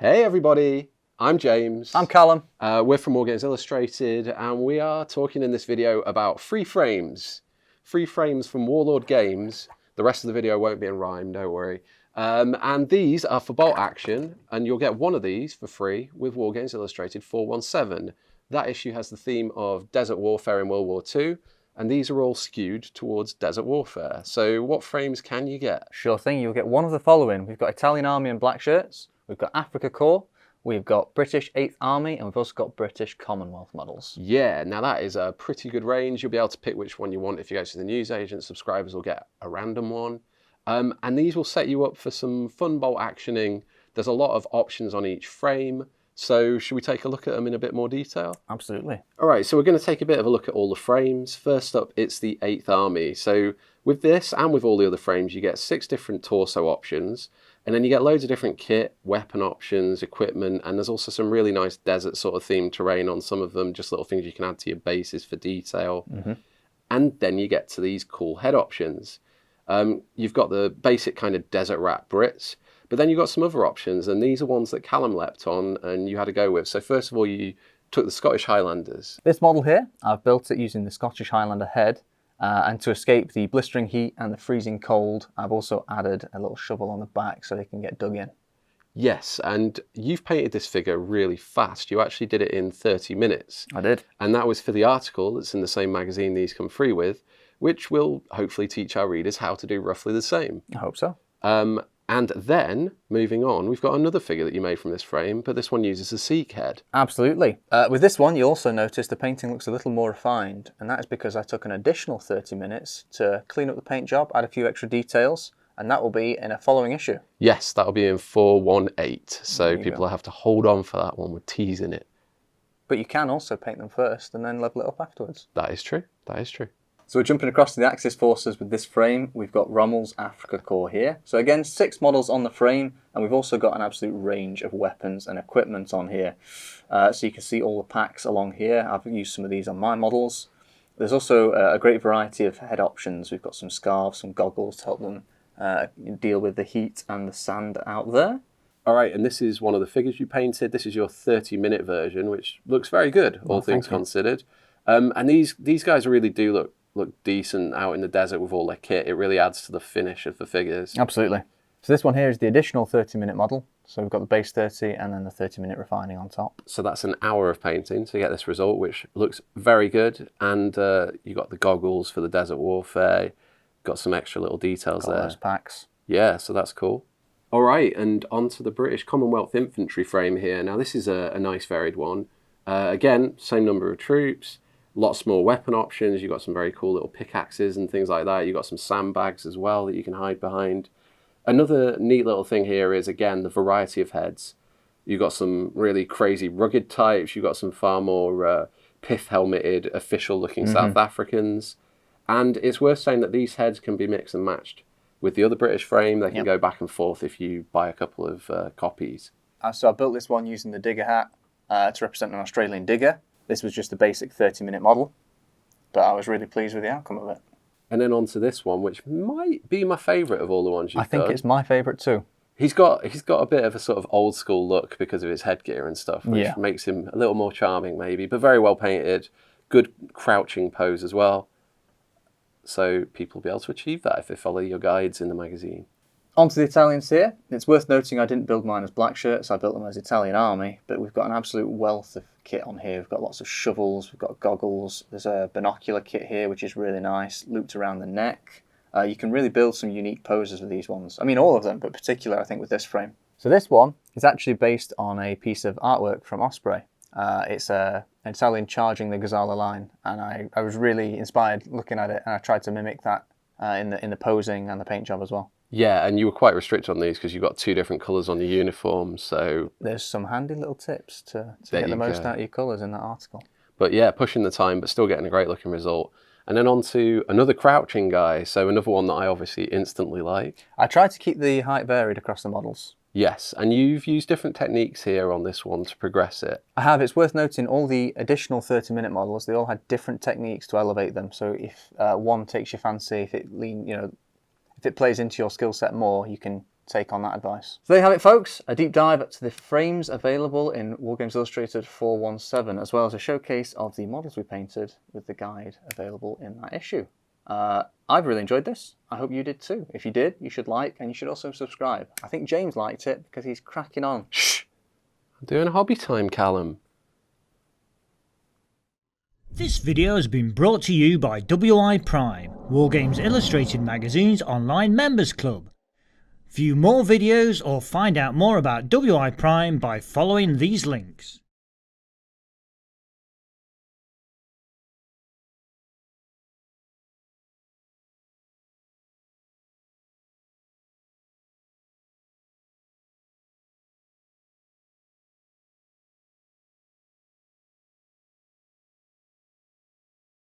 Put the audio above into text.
Hey everybody, I'm James. I'm Callum. We're from Wargames Illustrated and we are talking in this video about free frames. Free frames from Warlord Games. The rest of the video won't be in rhyme, don't worry. And these are for bolt action, and you'll get one of these for free with Wargames Illustrated 417. That issue has the theme of desert warfare in World War II, and these are all skewed towards desert warfare. So what frames can you get? Sure thing, you'll get one of the following. We've got Italian Army and Black Shirts, we've got Africa Corps, we've got British 8th Army, and we've also got British Commonwealth models. Yeah, now that is a pretty good range. You'll be able to pick which one you want if you go to the newsagent. Subscribers will get a random one. And these will set you up for some fun bolt actioning. There's a lot of options on each frame. So should we take a look at them in a bit more detail? Absolutely. All right, so we're going to take a bit of a look at all the frames. First up, it's the 8th Army. So with this and with all the other frames, you get 6 different torso options. And then you get loads of different kit, weapon options, equipment, and there's also some really nice desert sort of themed terrain on some of them, just little things you can add to your bases for detail. And then you get to these cool head options. You've got the basic kind of desert rat Brits, but then you've got some other options, and these are ones that Callum leapt on and you had to go with. So first of all, you took the Scottish Highlanders. This model here, I've built it using the Scottish Highlander head, and to escape the blistering heat and the freezing cold, I've also added a little shovel on the back so they can get dug in. Yes, and you've painted this figure really fast. You actually did it in 30 minutes. I did. And that was for the article that's in the same magazine these come free with, which will hopefully teach our readers how to do roughly the same. I hope so. And then, moving on, we've got another figure that you made from this frame, but this one uses a Sikh head. Absolutely. With this one, you'll also notice the painting looks a little more refined, and that is because I took an additional 30 minutes to clean up the paint job, add a few extra details, and that will be in a following issue. Yes, that'll be in 418, so people will have to hold on for that one with teasing it. But you can also paint them first and then level it up afterwards. That is true, that is true. So we're jumping across to the Axis forces with this frame. We've got Rommel's Africa Corps here. So again, 6 models on the frame, and we've also got an absolute range of weapons and equipment on here. So you can see all the packs along here. I've used some of these on my models. There's also a great variety of head options. We've got some scarves, some goggles to help them deal with the heat and the sand out there. All right, and this is one of the figures you painted. This is your 30-minute version, which looks very good, all things considered. And these guys really do look decent out in the desert with all their kit. It really adds to the finish of the figures. Absolutely. So this one here is the additional 30-minute model. So we've got the base 30 and then the 30-minute refining on top. So that's an hour of painting to get this result, which looks very good. And you got the goggles for the desert warfare. Got some extra little details Got there. Those packs. Yeah, so that's cool. All right, and onto the British Commonwealth infantry frame here. Now this is a nice varied one. Again, same number of troops. Lots more weapon options. You've got some very cool little pickaxes and things like that. You've got some sandbags as well that you can hide behind. Another neat little thing here is, again, the variety of heads. You've got some really crazy rugged types. You've got some far more pith-helmeted, official-looking South Africans. And it's worth saying that these heads can be mixed and matched with the other British frame. They can go back and forth if you buy a couple of copies. So I built this one using the digger hat to represent an Australian digger. This was just a basic 30-minute model, but I was really pleased with the outcome of it. And then onto this one, which might be my favourite of all the ones you've done. I think it's my favourite too. He's got a bit of a sort of old school look because of his headgear and stuff, which makes him a little more charming maybe, but very well painted, good crouching pose as well. So people will be able to achieve that if they follow your guides in the magazine. On to the Italians here. It's worth noting I didn't build mine as Black Shirts, I built them as Italian Army, but we've got an absolute wealth of kit on here. We've got lots of shovels, we've got goggles, there's a binocular kit here which is really nice, looped around the neck. You can really build some unique poses with these ones. I mean all of them, but particular I think with this frame. So this one is actually based on a piece of artwork from Osprey. It's an Italian charging the Gazala line, and I was really inspired looking at it, and I tried to mimic that in the posing and the paint job as well. Yeah, and you were quite restricted on these because you've got 2 different colours on your uniform, so... There's some handy little tips to get the most out of your colours in that article. But yeah, pushing the time, but still getting a great looking result. And then on to another crouching guy, so another one that I obviously instantly like. I tried to keep the height varied across the models. Yes, and you've used different techniques here on this one to progress it. I have. It's worth noting all the additional 30-minute models, they all had different techniques to elevate them. So if one takes your fancy, if it plays into your skill set more, you can take on that advice. So there you have it, folks. A deep dive to the frames available in Wargames Illustrated 417, as well as a showcase of the models we painted with the guide available in that issue. I've really enjoyed this. I hope you did too. If you did, you should like, and you should also subscribe. I think James liked it because he's cracking on. Shh! I'm doing hobby time, Callum. This video has been brought to you by WiPrime, Wargames Illustrated magazine's online members club. View more videos or find out more about WiPrime by following these links.